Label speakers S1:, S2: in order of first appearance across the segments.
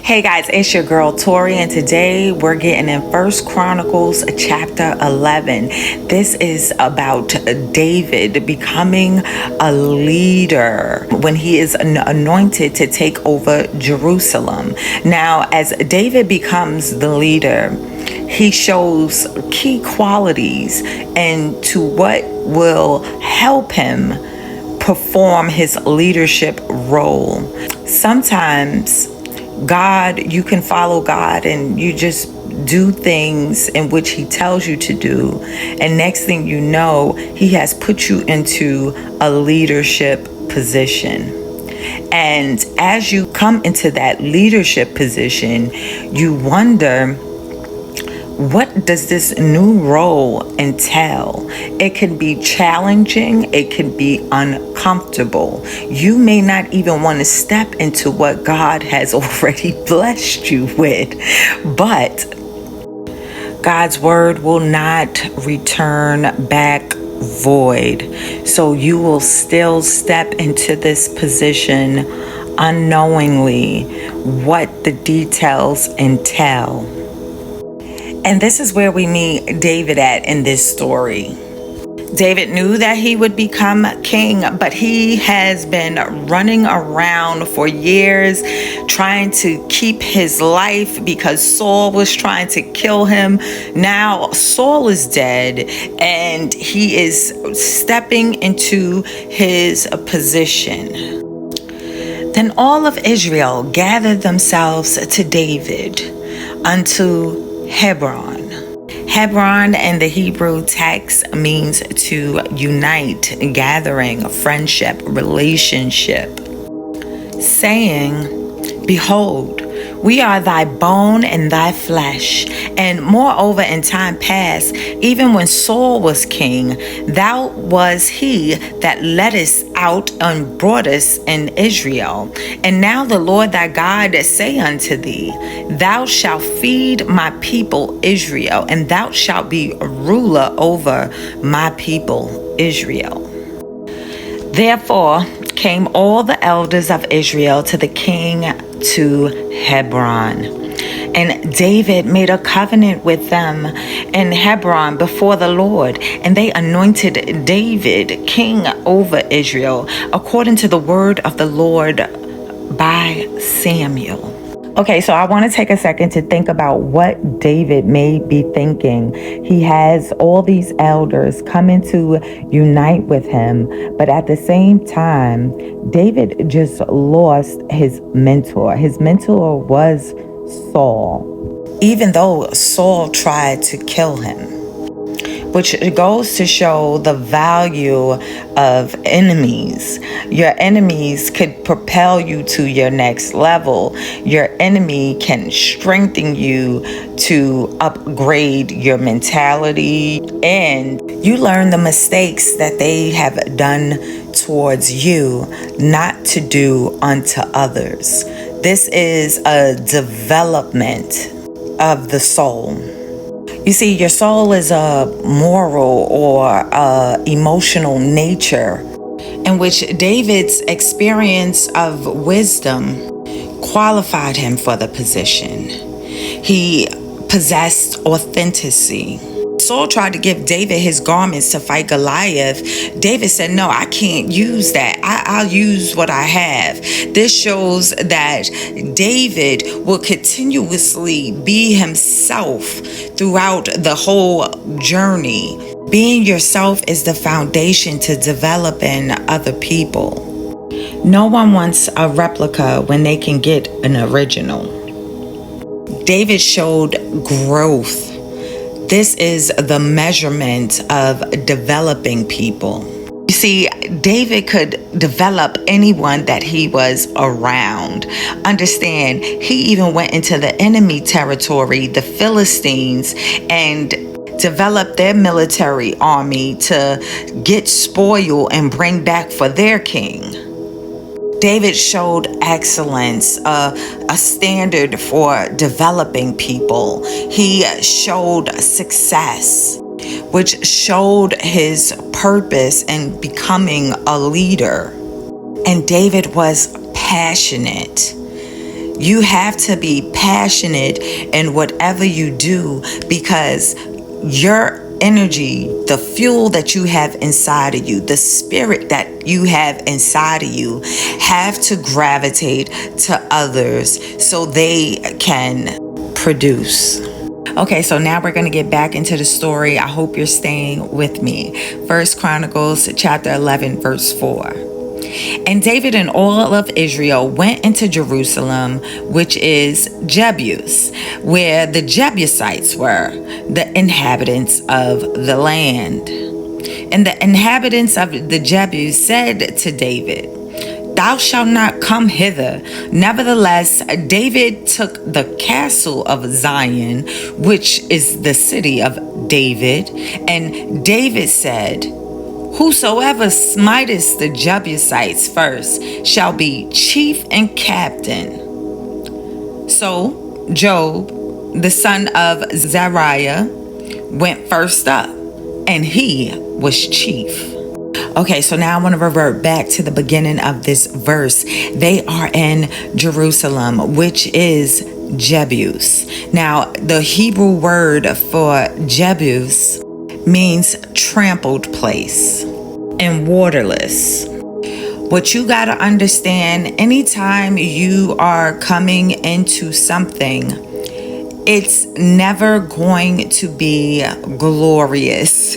S1: Hey guys, it's your girl Tori, and today we're getting in First Chronicles chapter 11. This is about David becoming a leader when he is anointed to take over Jerusalem. Now, as David becomes the leader, he shows key qualities and to what will help him perform his leadership role. Sometimes you can follow God and you just do things in which he tells you to do. And next thing you know, he has put you into a leadership position. And as you come into that leadership position, you wonder, what does this new role entail? It can be challenging. It can be uncomfortable. You may not even want to step into what God has already blessed you with. But God's word will not return back void. So you will still step into this position unknowingly what the details entail. And this is where we meet David at in this story. David knew that he would become king, but he has been running around for years trying to keep his life because Saul was trying to kill him. Now Saul is dead and he is stepping into his position. Then all of Israel gathered themselves to David unto Hebron. Hebron in the Hebrew text means to unite, gathering, friendship, relationship, saying, "Behold, we are thy bone and thy flesh. And moreover, in time past, even when Saul was king, thou was he that led us out and brought us in Israel. And now the Lord thy God say unto thee, thou shalt feed my people Israel, and thou shalt be a ruler over my people Israel." Therefore came all the elders of Israel to the king to Hebron. And David made a covenant with them in Hebron before the Lord. And they anointed David king over Israel, according to the word of the Lord by Samuel. Okay, so I want to take a second to think about what David may be thinking. He has all these elders coming to unite with him, but at the same time, David just lost his mentor. His mentor was Saul, even though Saul tried to kill him. Which goes to show the value of enemies. Your enemies could propel you to your next level. Your enemy can strengthen you to upgrade your mentality, and you learn the mistakes that they have done towards you not to do unto others. This is a development of the soul. You see, your soul is a moral or emotional nature in which David's experience of wisdom qualified him for the position. He possessed authenticity. Saul tried to give David his garments to fight Goliath. David said, "No, I can't use that. I'll use what I have." This shows that David will continuously be himself throughout the whole journey. Being yourself is the foundation to developing other people. No one wants a replica when they can get an original. David showed growth. This is the measurement of developing people. You see, David could develop anyone that he was around. Understand, he even went into the enemy territory, the Philistines, and developed their military army to get spoil and bring back for their king. David showed excellence, a standard for developing people. He showed success, which showed his purpose in becoming a leader. And David was passionate. You have to be passionate in whatever you do, because your energy, the fuel that you have inside of you, the spirit that you have inside of you, have to gravitate to others so they can produce. Okay, so now we're going to get back into the story. I hope you're staying with me. First Chronicles chapter 11, verse 4. And David and all of Israel went into Jerusalem, which is Jebus, where the Jebusites were, the inhabitants of the land. And the inhabitants of the Jebus said to David, "Thou shalt not come hither." Nevertheless, David took the castle of Zion, which is the city of David. And David said, "Whosoever smiteth the Jebusites first shall be chief and captain." So Job, the son of Zeruiah, went first up, and he was chief. Okay, so now I want to revert back to the beginning of this verse. They are in Jerusalem, which is Jebus. Now, the Hebrew word for Jebus means trampled place and waterless. What you got to understand, anytime you are coming into something, it's never going to be glorious.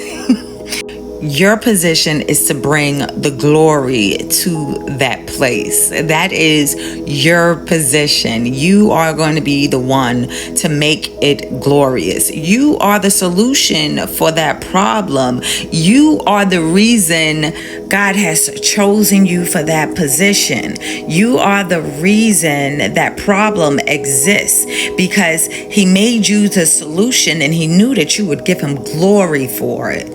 S1: Your position is to bring the glory to that place. That is your position. You are going to be the one to make it glorious. You are the solution for that problem. You are the reason God has chosen you for that position. You are the reason that problem exists, because He made you the solution and He knew that you would give Him glory for it.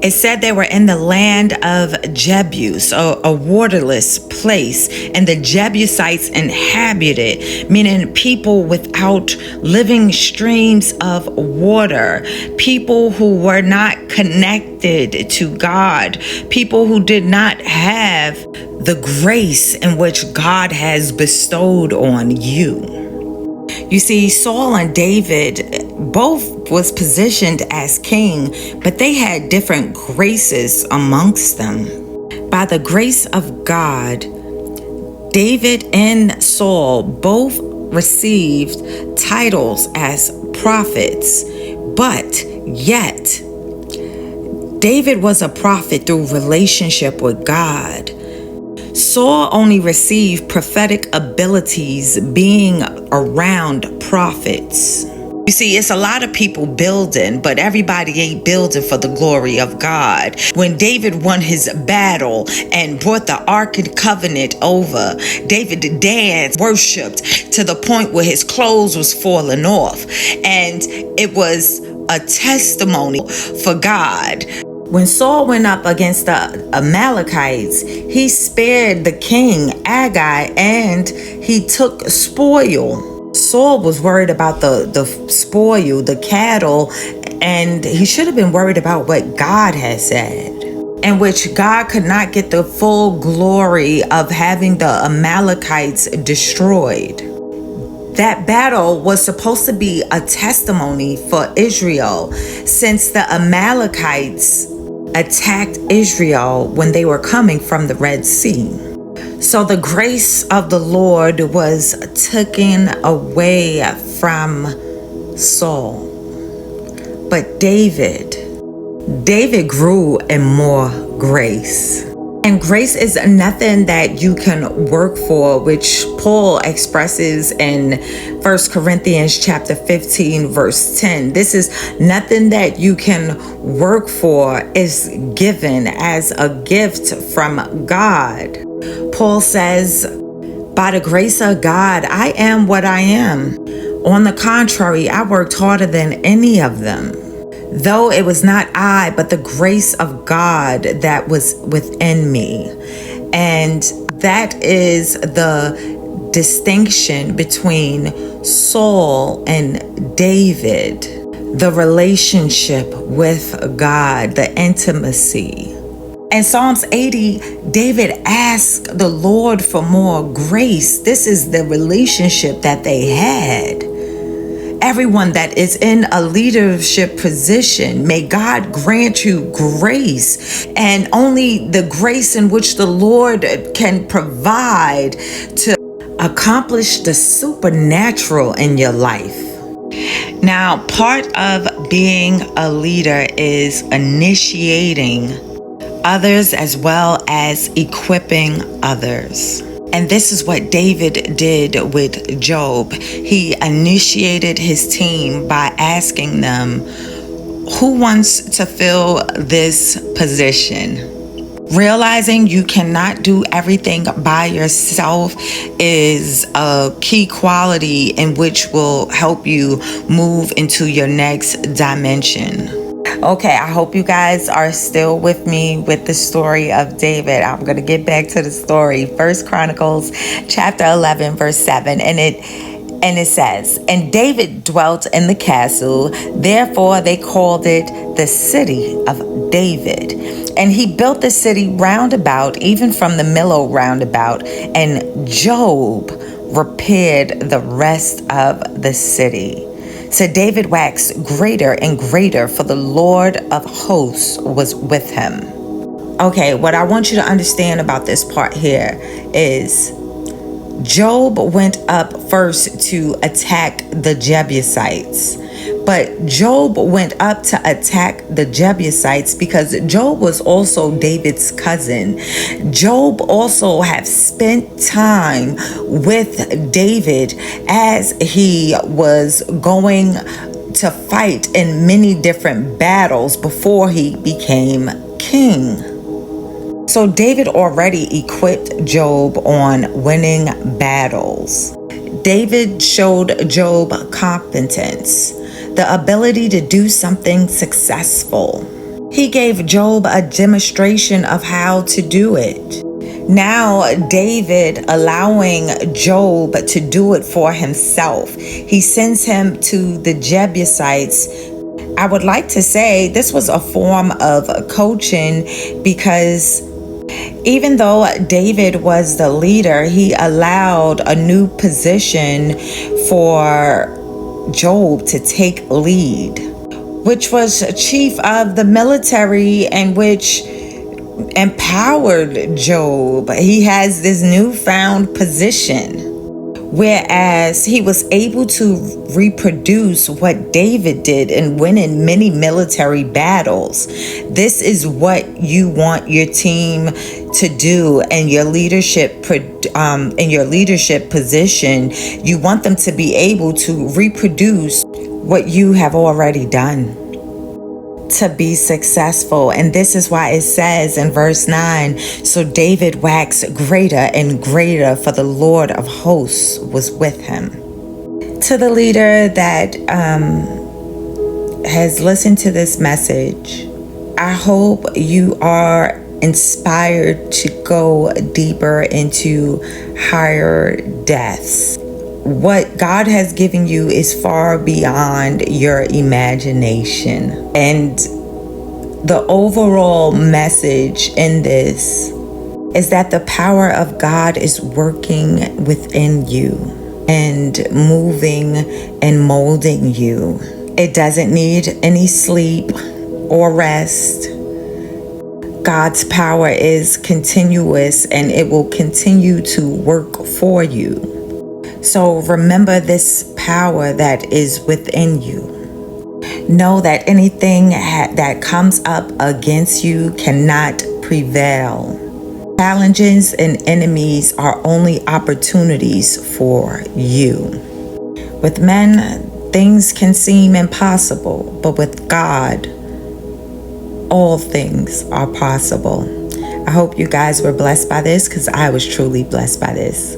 S1: It said they were in the land of Jebus, a waterless place, and the Jebusites inhabited, meaning people without living streams of water, people who were not connected to God, people who did not have the grace in which God has bestowed on you. You see, Saul and David both was positioned as king, but they had different graces amongst them. By the grace of God, David and Saul both received titles as prophets, but yet David was a prophet through relationship with God. Saul only received prophetic abilities being around prophets. You see, it's a lot of people building, but everybody ain't building for the glory of God. When David won his battle and brought the Ark and Covenant over, David danced, worshiped to the point where his clothes was falling off. And it was a testimony for God. When Saul went up against the Amalekites, he spared the king Agag and he took spoil. Saul was worried about the spoil, the cattle, and he should have been worried about what God had said, in which God could not get the full glory of having the Amalekites destroyed. That battle was supposed to be a testimony for Israel, since the Amalekites attacked Israel when they were coming from the Red Sea. So the grace of the Lord was taken away from Saul. But David grew in more grace. And grace is nothing that you can work for, which Paul expresses in 1 Corinthians chapter 15, verse 10. This is nothing that you can work for, is given as a gift from God. Paul says, by the grace of God, I am what I am. On the contrary, I worked harder than any of them. Though it was not I, but the grace of God that was within me. And that is the distinction between Saul and David. The relationship with God, the intimacy. In Psalms 80, David asked the Lord for more grace. This is the relationship that they had. Everyone that is in a leadership position, may God grant you grace, and only the grace in which the Lord can provide to accomplish the supernatural in your life. Now, part of being a leader is initiating others as well as equipping others. And this is what David did with Job. He initiated his team by asking them, who wants to fill this position? Realizing you cannot do everything by yourself is a key quality in which will help you move into your next dimension. Okay, I hope you guys are still with me with the story of David. I'm going to get back to the story. 1 Chronicles chapter 11, verse 7. And it says, and David dwelt in the castle, therefore they called it the city of David. And he built the city round about, even from the Millo roundabout, and Job repaired the rest of the city. So David waxed greater and greater, for the Lord of hosts was with him. Okay, what I want you to understand about this part here is Job went up first to attack the Jebusites. But Job went up to attack the Jebusites because Job was also David's cousin. Job also had spent time with David as he was going to fight in many different battles before he became king. So David already equipped Job on winning battles. David showed Job competence, the ability to do something successful. He gave Job a demonstration of how to do it. Now David allowing Job to do it for himself. He sends him to the Jebusites. I would like to say this was a form of coaching, because even though David was the leader, he allowed a new position for Job to take lead, which was chief of the military, and which empowered Job. He has this newfound position, whereas he was able to reproduce what David did and win in many military battles. This is what you want your team to do in your leadership position. You want them to be able to reproduce what you have already done to be successful. And this is why it says in verse 9, so David waxed greater and greater, for the Lord of hosts was with him. To the leader that has listened to this message, I hope you are inspired to go deeper into higher depths. What God has given you is far beyond your imagination. And the overall message in this is that the power of God is working within you and moving and molding you. It doesn't need any sleep or rest. God's power is continuous, and it will continue to work for you. So remember this power that is within you. Know that anything that comes up against you cannot prevail. Challenges and enemies are only opportunities for you. With men, things can seem impossible, but with God, all things are possible. I hope you guys were blessed by this, because I was truly blessed by this.